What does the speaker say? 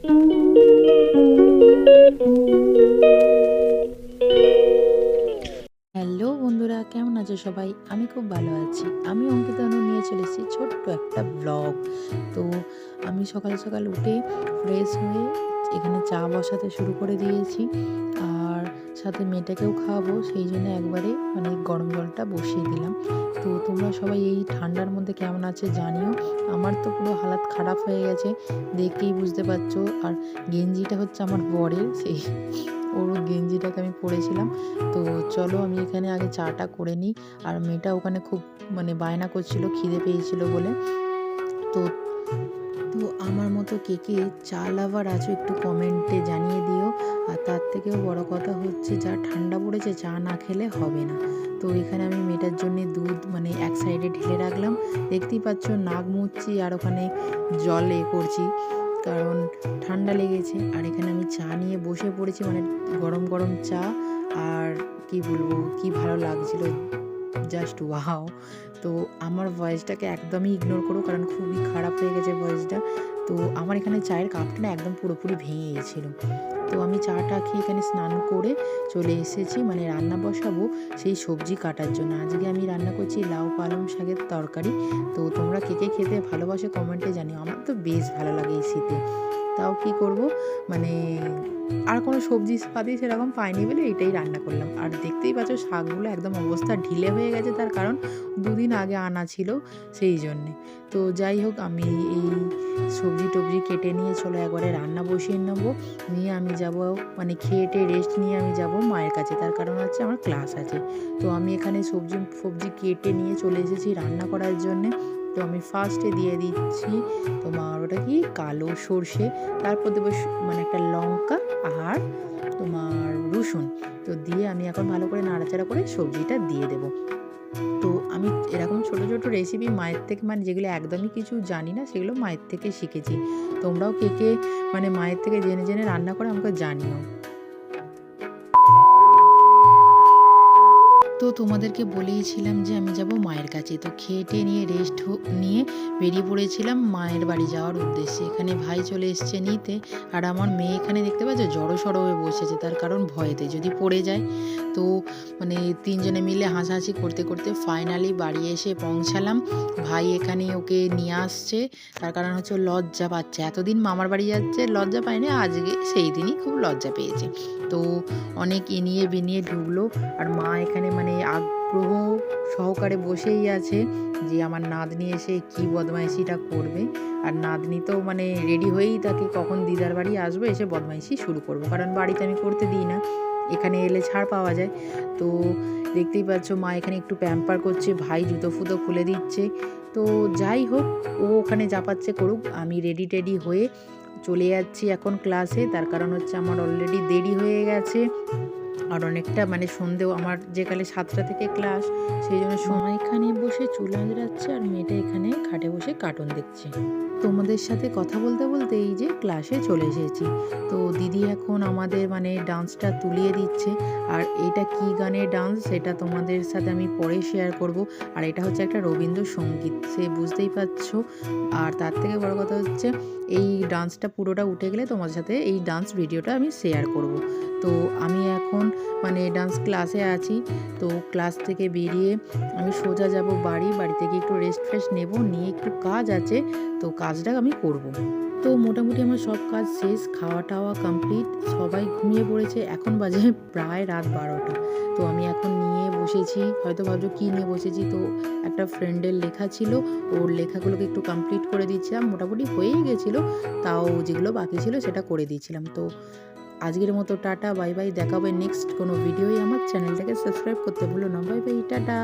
Hello বন্ধুরা, কেমন আছো সবাই? আমি খুব ভালো আছি। আমি অঙ্কিতা অনু নিয়ে চলে এসেছি ছোট্ট একটা ব্লগ। তো আমি সকাল সকাল উঠে ফ্রেশ হয়ে এখানে চা বসাতে শুরু করে দিয়েছি। আর সাথে মেয়েটাকেও খাওয়াবো, সেই জন্য একবারে গরম জলটা বসিয়ে দিলাম। তো তোমরা সবাই এই ঠান্ডার মধ্যে কেমন আছে জানিও। আমার তো পুরো হালাত খারাপ হয়ে গেছে, দেখেই বুঝতে পারছো। আর গেঞ্জিটা হচ্ছে আমার বরের, সেই ওর গেঞ্জিটাকে আমি পরেছিলাম। তো চলো আমি এখানে আগে চাটা করে নিই। আর মেয়েটা ওখানে খুব বায়না করছিল, খিদে পেয়েছিল বলে। তো তো আমার মতো কে কে চা লাভার আছো একটু কমেন্টে জানিয়ে দিও। আর তার থেকেও বড় কথা হচ্ছে, যা ঠান্ডা পড়েছে চা না খেলে হবে না। তো এখানে আমি মেয়েটার জন্য দুধ এক সাইডে ঢেলে রাখলাম। দেখতেই পাচ্ছ নাক মুছছি আর ওখানে জল করছি, কারণ ঠান্ডা লেগেছে। আর এখানে আমি চা নিয়ে বসে পড়েছি, গরম গরম চা। আর কি বলবো, কি ভালো লাগছিল, জাস্ট ওয়াও। তো আমার ভয়েসটাকে একদমই ইগনোর করো, কারণ খুবই খারাপ হয়ে গেছে ভয়েসটা। তো আমার এখানে চায়ের কাপটা না একদম পুরোপুরি ভেঙে গেছিলো। তো আমি চাটা খেয়ে এখানে স্নান করে চলে এসেছি, রান্না বসাবো সেই সবজি কাটার জন্য। আজকে আমি রান্না করছি লাউ পালং শাকের তরকারি। তো তোমরা কে কে খেতে ভালোবাসে কমেন্টে জানিও। আমার তো বেশ ভালো লাগে এই শীতে। তাও কি করব, মানে আর কোনো সবজি পাতি সেরকম পাইনি বলে এটাই রান্না করলাম। আর দেখতেই পাচ্ছ শাকগুলো একদম অবস্থা ঢিলে হয়ে গেছে, তার কারণ দুদিন আগে আনা ছিল, সেই জন্যে। তো যাই হোক, আমি এই সবজি টবজি কেটে নিয়ে চলো একবারে রান্না বসিয়ে নেবো। নিয়ে আমি যাব খেয়ে টেয়ে রেস্ট নিয়ে আমি যাব মায়ের কাছে, তার কারণ হচ্ছে আমার ক্লাস আছে। তো আমি এখানে সবজি কেটে নিয়ে চলে এসেছি রান্না করার জন্যে। তো আমি ফার্স্টে দিয়ে দিচ্ছি তোমার ওটা কি কালো সর্ষে, তারপর দেবো একটা লঙ্কা আর তোমার রসুন। তো দিয়ে আমি এখন ভালো করে নাড়াচাড়া করে সবজিটা দিয়ে দেবো। তো আমি এরকম ছোট ছোট রেসিপি মায়ের থেকে, যেগুলো একদমই কিছু জানি না সেগুলো মায়ের থেকে শিখেছি। তোমরাও কে কে মায়ের থেকে জেনে জেনে রান্না করে আমাকে জানিও। তো তোমাদেরকে বলেইছিলাম যে আমি যাব মায়ের কাছে। তো খেয়ে টেয়ে নিয়ে রেস্ট নিয়ে বেরিয়ে পড়েছিলাম মায়ের বাড়ি যাওয়ার উদ্দেশ্যে। এখানে ভাই চলে এসছে নিতে। আর আমার মেয়ে এখানে দেখতে পাচ্ছ জড়ো সড়ো হয়ে বসেছে, তার কারণ ভয়েতে যদি পড়ে যায়। তো তিনজনে মিলে হাসাহাসি করতে করতে ফাইনালি বাড়ি এসে পৌঁছালাম। ভাই এখানে ওকে নিয়ে আসছে, তার কারণ হচ্ছে লজ্জা পাচ্ছে। এতদিন মামার বাড়ি যাচ্ছে, লজ্জা পায়নি, আজকে সেই দিনই খুব লজ্জা পেয়েছে। তো অনেক ইনিয়ে বিনিয়ে ঢুকলো। আর মা এখানে আগ্রহ সহকারে বসেই আছে যে আমার নাতনি এসে কি বদমাইশিটা করবে। আর নাতনি তো রেডি হয়েই থাকে, কখন দিদার বাড়ি আসবো, এসে বদমাইশি শুরু করবো, কারণ বাড়িতে আমি করতে দিই না, এখানে এলে ছাড় পাওয়া যায়। তো দেখতেই পাচ্ছ মা এখানে একটু প্যাম্পার করছে, ভাই জুতো ফুতো খুলে দিচ্ছে। তো যাই হোক, ও ওখানে জাপাচ্ছে করুক, আমি রেডি টেডি হয়ে চলে যাচ্ছি এখন ক্লাসে। তার কারণ হচ্ছে আমার অলরেডি দেরি হয়ে গেছে। আর অনেকটা সন্ধেও আমার যেকালে 7টা থেকে ক্লাস, সেই জন্য সময় এখানে বসে চুল আঁচড়াচ্ছে আর মেয়েটা এখানে খাটে বসে কার্টুন দেখছে। তোমাদের সাথে কথা বলতে বলতে এই যে ক্লাসে চলে এসেছি। তো দিদি এখন আমাদের ডান্সটা তুলিয়ে দিচ্ছে। আর এটা কি গানের ডান্স সেটা তোমাদের সাথে আমি পরে শেয়ার করব। আর এটা হচ্ছে একটা রবীন্দ্রসঙ্গীত, সে বুঝতেই পারছো। আর তার থেকে বড় কথা হচ্ছে, এই ডান্সটা পুরোটা উঠে গেলে তোমাদের সাথে এই ডান্স ভিডিওটা আমি শেয়ার করব। তো আমি এখন ডান্স ক্লাসে আছি। তো ক্লাস থেকে বেরিয়ে আমি সোজা যাব বাড়ি থেকে একটু রেস্ট ফ্রেস্ট নেব, নিয়ে একটু কাজ আছে, তো কাজটা আমি করব। তো মোটামুটি আমার সব কাজ শেষ, খাওয়া টাওয়া কমপ্লিট, সবাই ঘুমিয়ে পড়েছে। এখন বাজে প্রায় রাত 12টা। তো আমি এখন নিয়ে বসেছি, হয়তো ভাবছো কী নিয়ে বসেছি, তো একটা ফ্রেন্ডের লেখা ছিল, ওর লেখাগুলোকে একটু কমপ্লিট করে দিচ্ছিলাম। মোটামুটি হয়েই গেছিলো, তাও যেগুলো বাকি ছিল সেটা করে দিয়েছিলাম। তো আজকের মতো টাটা, বাই বাই, দেখা হবে নেক্সট কোনো ভিডিওই। আমার চ্যানেলটাকে সাবস্ক্রাইব করতে ভুলো না। Bye bye, tata.